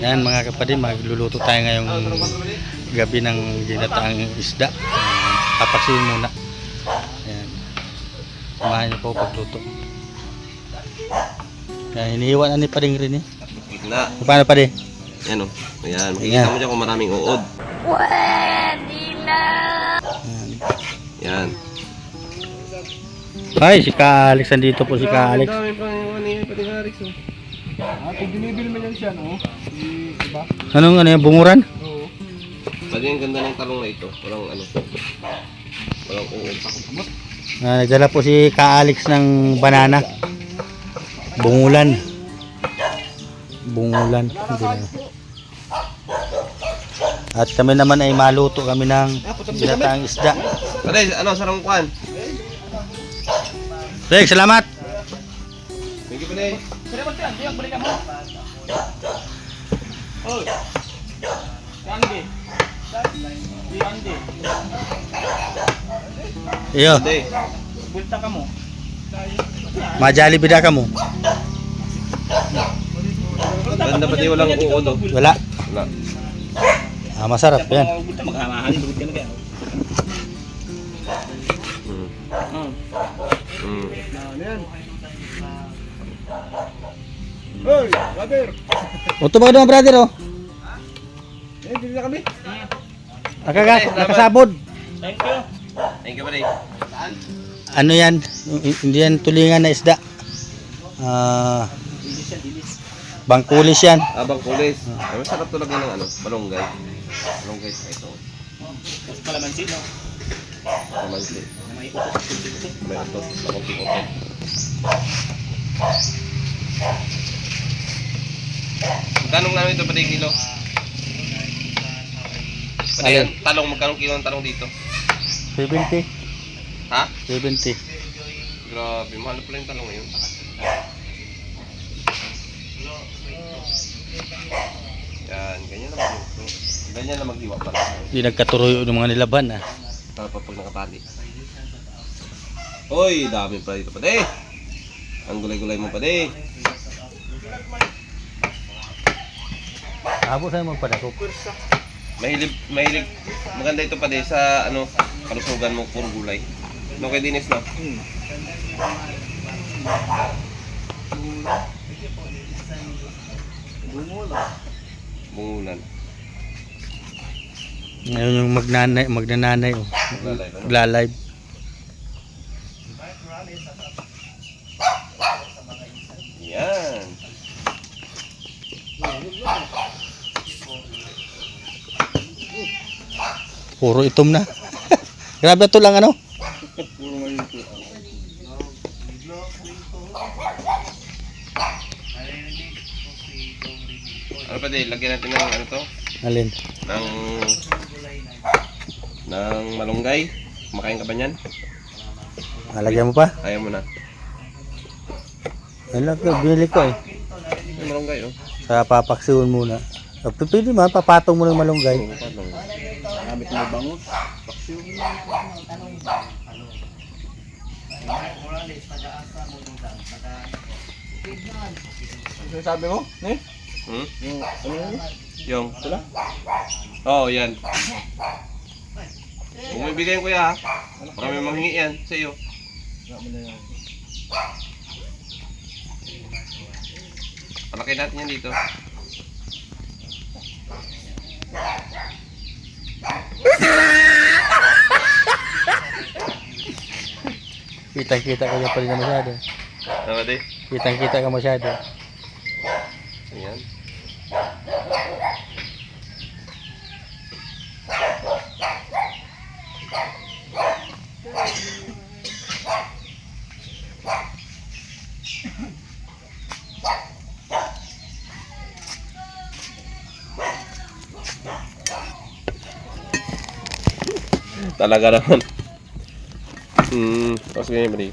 Yan mga kapatid, magluluto tayo ngayong gabi ng ginataang isda. Papaksiw muna. Ayan. Samahan niyo po pagluto. Yan, iniiwan na ni Pading rin eh. Na. Paano pa din? Yan o. Ayan. Makikita mo dyan kung maraming uod. Pwede na. Yan. Ay, si Ka Alex nandito po si Ka Alex. Ang dami pa yung pati ka Alex. Kung binibili mo yan siya, no? Diba? Anong ano yung bunguran? Oo. Pati ang ganda ng talong na ito. Walang ano. Walang uod. Nagdala po si Ka Alex ng banana. Bungulan. Bungulan. At kami naman ay maluto kami ng ginataang isda. Pati, ano, sarang kuhan. Rex, salamat. Thank you, Pati. Iyo, Pati. majali bida ka mo. Ganda pati walang uod o. Wala. Wala. Masarap yan. Yan. Hoy, brother! Uto ba ka brother oh? Eh, bili na kami. Nakasabod. Thank you, Pati. Ano yan? Hindi yan tulingan na isda. Bangkulis yan. Abang kulis. Ay, masarap talaga ng ano, malunggay. Malunggay sa ito. Kalamansi, no? Kalamansi. May utot. Makunting-utot. Magkano namin ito pati kilo? Pati Alin? yung talong, magkano kilo ng talong dito? 70. Ha? 70. Grabe, mahal pala yung talong ngayon. Yan, ganyan na magluto. Ganyan na maghiwa pala. Hindi nagkaturoy ng mga nilaban ah. Para pag nakatali. Hoy, dami pa dito pati. Ang gulay-gulay mo pati. Abo sa'yo magpadakop. Mahilig. Maganda ito pati sa ano, kalusugan mo, puro gulay. No kay Dinis no? Bungulan. Ngayon yung magnananay oh. Magla-live. Yan. Puro itom na. Grabe ito lang ano. Ano pa din, lagyan natin ng ano to? Alin? Ng malunggay. Kumakain ka ba niyan? Nalagyan mo pa? Ayaw mo na. Ayun lang ito, binili ko eh. May malunggay oh. Sa papaksiwan muna. Pwede man, papatong mo ng malunggay. Oo, patong. Gamit mo bangus. Paksiw. Ano sabi mo? Ne? Hmm? Yung ano yun? Yung? Sila? Oo, yan. Kung may bigay ko ya ha. Baka may manghingi yan sa iyo. Palaki natin yan dito. Kitang-kita ka pa rin na masyado. Ano di? Kitang-kita ka masyado. Ayan. Talaga naman. Tapos ganyan ba di?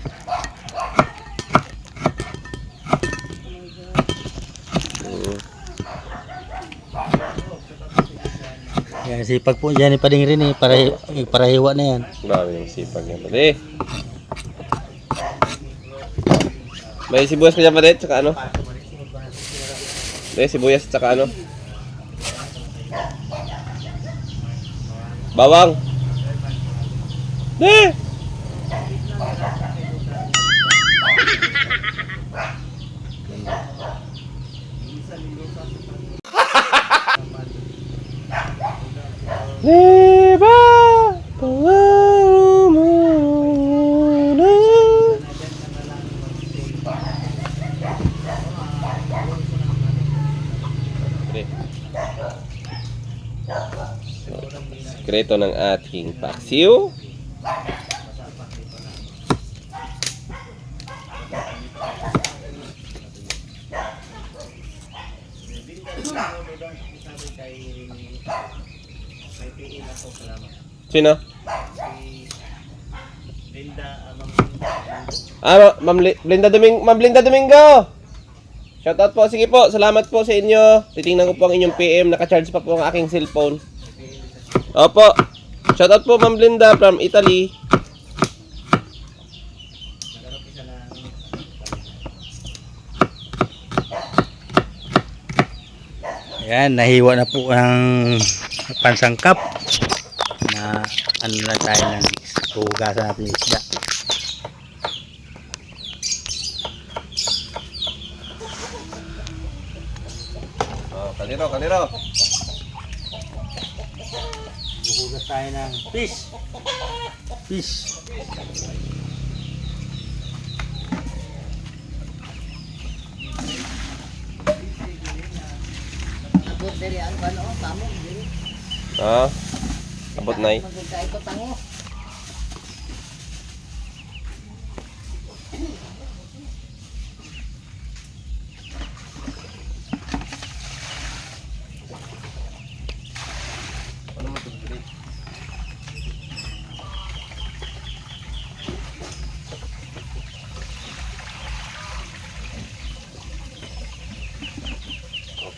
Yan, sipag po dyan pa din rin eh. Para hiwa na yan. Grabe yung sipag yan pati. May sibuyas ka dyan pati? Tsaka ano? sibuyas at saka ano? Bawang. De! Diba? Pangalan mo na. Sekreto ng ating paksiw. Sino? Ma'am Linda Domingo. Shoutout po. Sige po. Salamat po sa inyo. Titingnan ko po ang inyong PM. Naka-charge pa po ang aking cellphone. Opo. Shoutout po Ma'am Linda from Italy. Ayan, nahiwa na po ang pansangkap na ano na tayo ng hugasan natin yung isda. Oh, kaliro. Hugas tayo ng fish. Ah, abot na eh.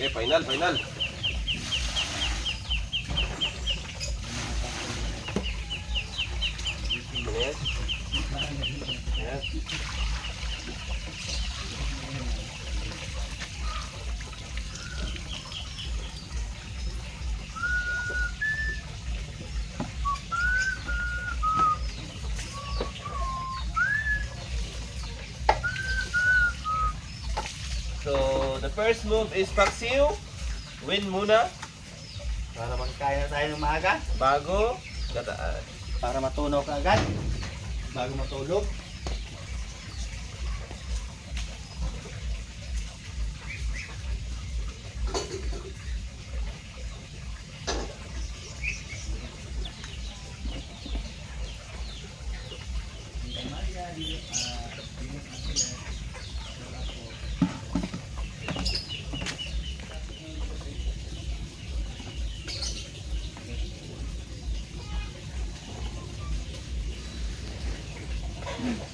Okay, final. Yes. So, the first move is paksiw. Win muna. Para magkaya tayo ng maaga. Bago. Para matunaw ka agad. Bago matulog.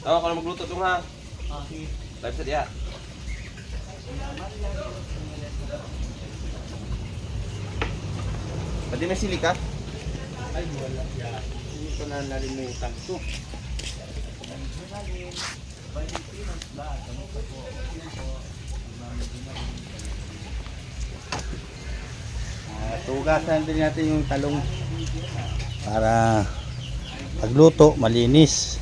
Ako na magluto dong ha. Live sa diya. Pwede may sili ka? Ay, wala yan. Hindi ko na nalimutan to. Tugasan din natin yung talong para pagluto malinis.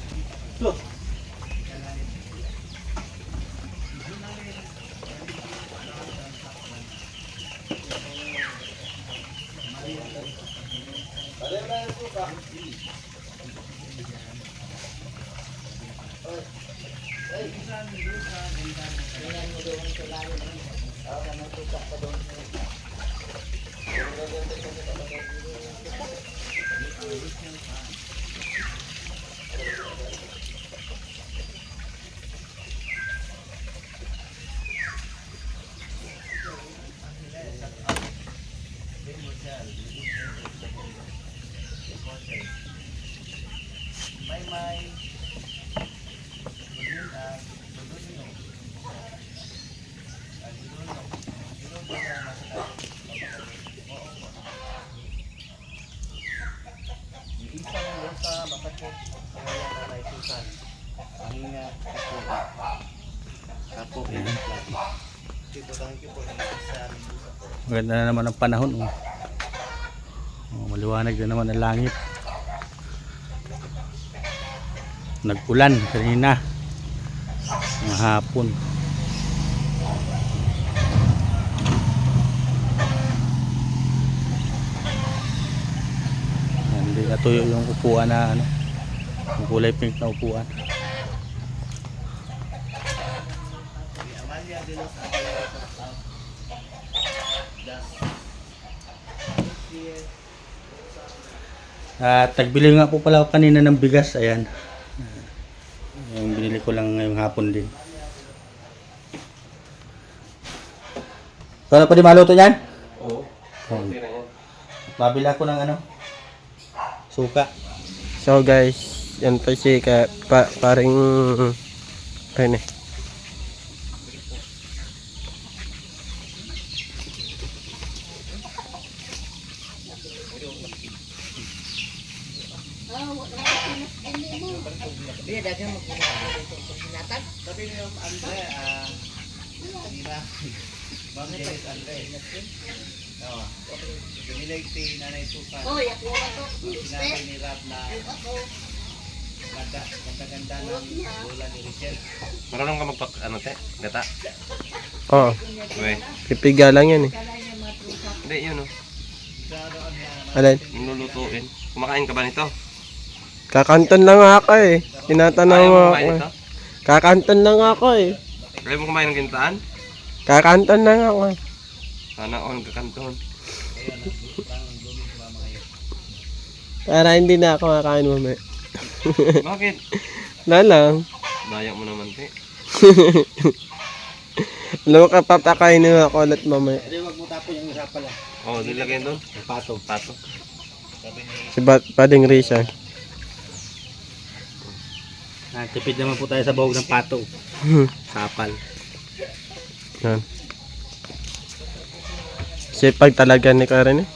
Maganda na naman ang panahon. Oh. Oh, maliwanag na naman ang langit. Nag-ulan kanina. Mga hapon. Hindi natuyo yung upuan na ano. Yung kulay pink na upuan. At nagbili nga po pala ako kanina ng bigas. Ayan. Yung binili ko lang ngayong hapon din. Ikaw na pa di maluto niyan? Oo. Okay na yan. Babila ko ng ano? Suka. So guys, yan pa si paring Rene. Oy, ako na to. Marunong ka gata? Oo. Uy, Pipiga lang yan eh. hindi yun Alin? nilulutuin. Kumakain ka ba nito? Kakanton lang ako eh. Tinatanong Ayaw mo mo ako kumain eh. nito? Kakanton lang ako eh. Ayaw mo kumain ng gintaan? Kakanton lang ako eh. Sana ako nagkakanton. Para hindi na ako makakain mamaya. Bakit? Wala lang. Daya mo naman, te. Alam mo ka, papakainin mo ako ulit mamaya. Hindi, wag mo tapon yung isa pala. Oh, nilagay doon. Pato. Pato. Si Pading Risa. Tipid naman po tayo sa bahog ng pato. Sapal. Yan. Sipag talaga ni Karen eh.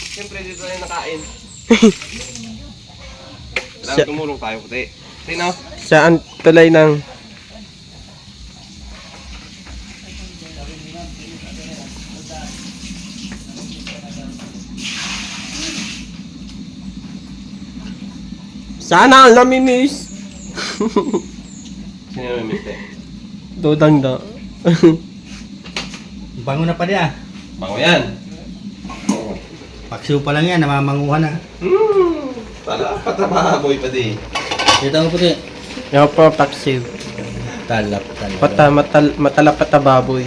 Siyempre dito tayo nakain. Siya- Kailangan tumulong tayo, puti. Sino? Siya ang tulay ng sana ang namimiss. Sino yung miste? Dudang da. Bango na pa niya. Bango yan. Paksiw pa lang yan, namamanguhan na. Tala, patababoy pa di. Dito mo puti. Yan po, paksiw. Talap. Matalapat na baboy.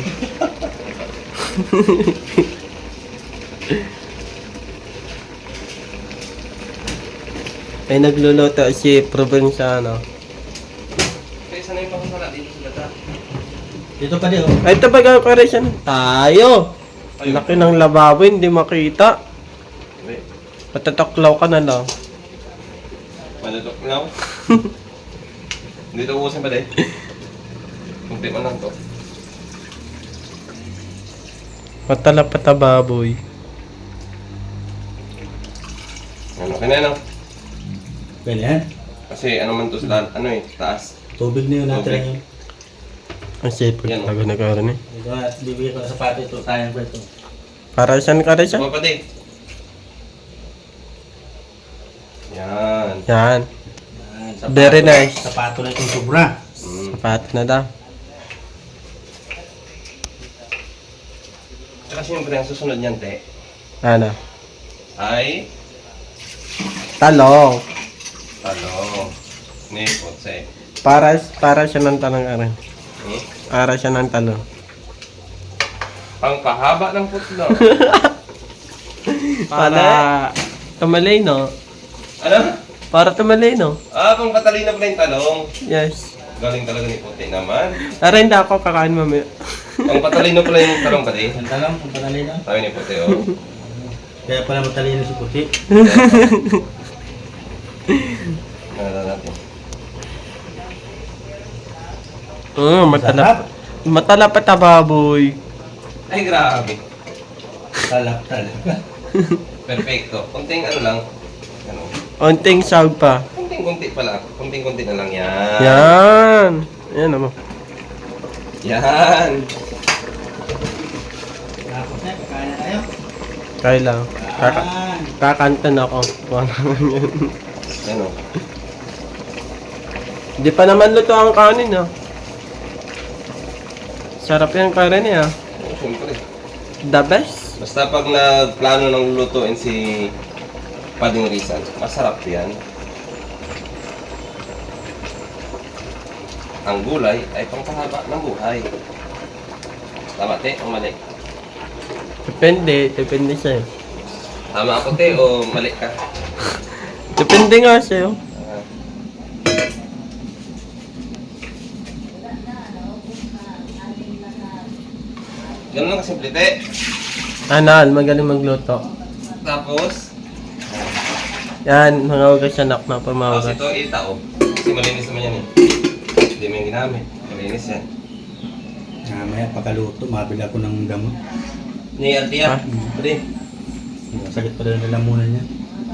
Ay nagluluto si Provinciano. Kaya sana yung pakasala dito sa gata. Dito pa di oh. Ay ito ba gagawin siya? Tayo! Laki ng lababo, hindi makita. Uy, Patataklaw ka na lang. malutok lang. Dito ubusin pa di. Kunti man lang to. Matalapat na baboy. Ano, okay na no? Well yan. Kasi ano man to sa ano eh, taas. Tubig na yun natin Tubig. yun. Ang safe Yan, talaga na karon eh. Dito na, bibigyan ko na sapato ito. Sayang ko ito. Para saan ka rin siya? Suba pa di. Yan. Yan. Yan, Very nice. Sapato na itong sobra. Sapat na daw. Tsaka siyempre ang susunod niyan, te, Ano? ay Talong. talong. Ni kotse. Para siya ng talong aran. Hmm? Para siya ng talong. Pangpahaba ng putlo. Para tumalay no? Ano? Para tumalay no? Pang patalina pala yung talong. Yes. Galing talaga ni puti naman. Para hindi ako kakain mamaya. Pang patalino pala yung talong pati. Ang talang, ang patalino. Sabi ni puti, oh. Kaya pala matalino si puti. Ano natin? Matalap. Matalapat na baboy. Ay, grabe. Talap. Perfecto. Kunting ano lang. Ano? Onting sag pa. Kunting-kunti pala. Kunting-kunti na lang yan. Yan. Yan naman. Yan. Tapos na, kakain na tayo. Kaya lang. Yan. Kakanta na ako. Yan o. Di pa naman luto ang kanin, ah. Sarap yung kanin, ah. Siyempre. The best. Basta pag nagplano ng lulutuin si Pading Rizal, masarap yan. Ang gulay ay pangpahaba ng buhay. Tama, te? O mali? Depende sa'yo. Tama ako, te? O mali ka? Depende nga sa'yo. Ah. Ganun lang kasimple, te. Anal, magaling magluto. Tapos, Yan, mga ugas anak na tapos pamawagas. ito itao. Kasi malinis naman yan eh. Hindi mo yung ginamit. Malinis yan. Mamaya pagkaluto, mabili ako ng gamot. Ni Altia, Ha? pwede. Sakit pa rin ang lalamunan niya.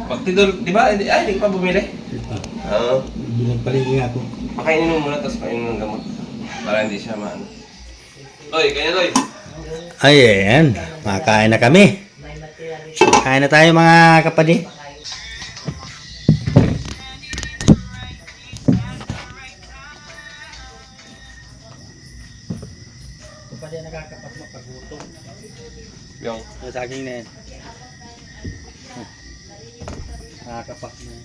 Pag tidol, di ba? Ay, hindi ka pa bumili. Oo. Binagpaligi nga ako. Pakainin mo muna, tapos pakainin ng gamot. Para hindi siya maano. Loy, kaya Loy. Ayan, makakain na kami. Kain na tayo mga kapatid. Kapatid nakakapat mo pagbuto. Yung. Yung saging na yan. Nakakapak na yan.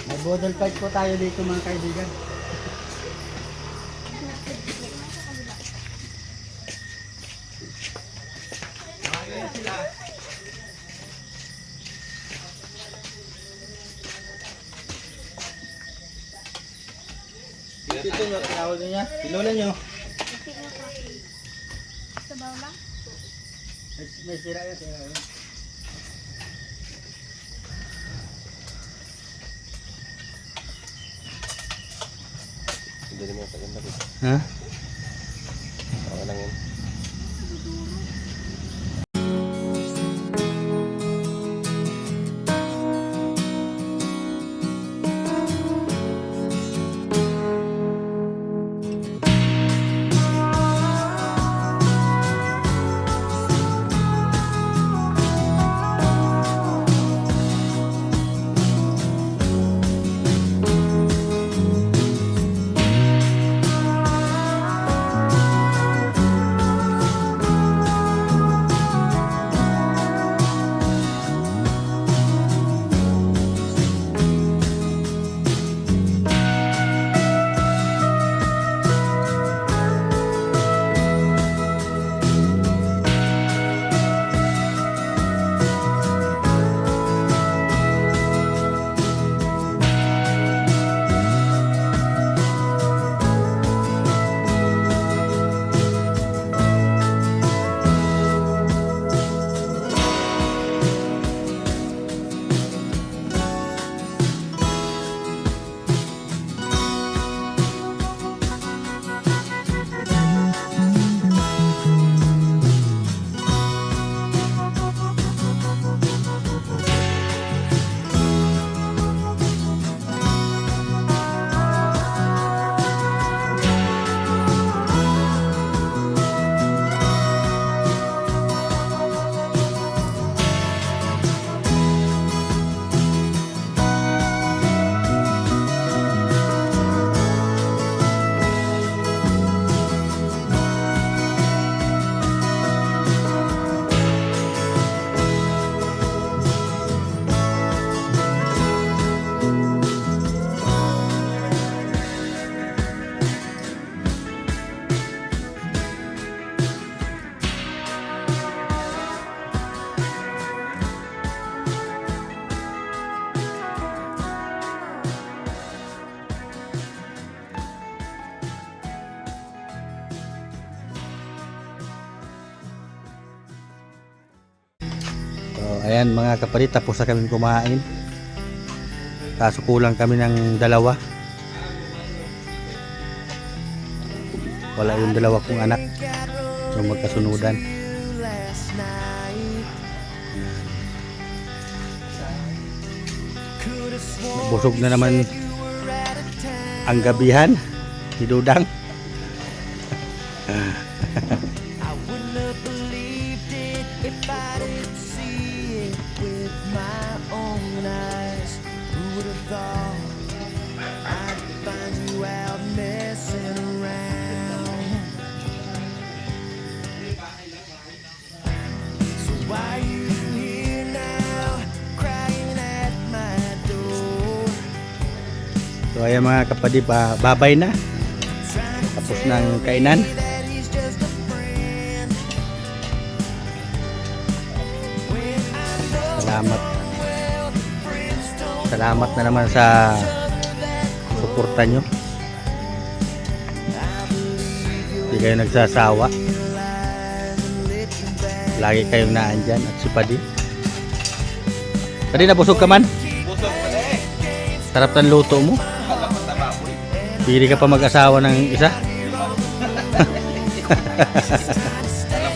May bodol fight po tayo dito mga kaibigan. Ito na tinawag niya. Pinulan niyo. Sabaw lang? May sira yan. Sira yan. Hindi naman yung paganda dito. Ha? Okay lang yun. Ayan mga kapatid, tapos na kami kumain. Kaso kulang kami ng dalawa. Wala yung dalawa kong anak. Yung magkasunudan. Busog na naman ang gabihan ni Dudang. So ayan mga kapatid, babay na. Tapos ng kainan. Salamat na naman sa suporta nyo. Hindi kayo nagsasawa. Lagi kayong naandyan. At si Padi. Padi, nabusog ka man? Busog pa na eh. Sarap ng luto mo. Alam mo tama po eh. Pili ka pa mag-asawa ng isa. Alam mo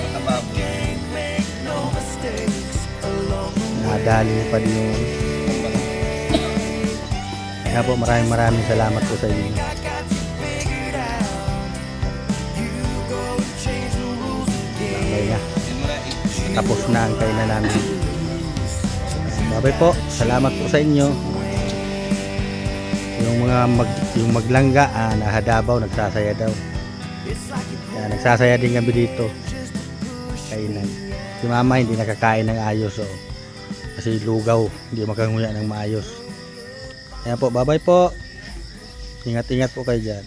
tama po eh. Nadali pa din yung... Kaya po, maraming salamat po sa inyo. Babay na. Tapos na ang kainan namin. Babay po. Salamat po sa inyo. Yung maglangga, nahadabaw, nagsasaya daw. Kaya nagsasaya din kami dito. Kainan. Si mama hindi nakakain ng ayos. So, kasi lugaw, hindi makanguya ng maayos. Ayan po, bye-bye po. Ingat-ingat po kayo dyan.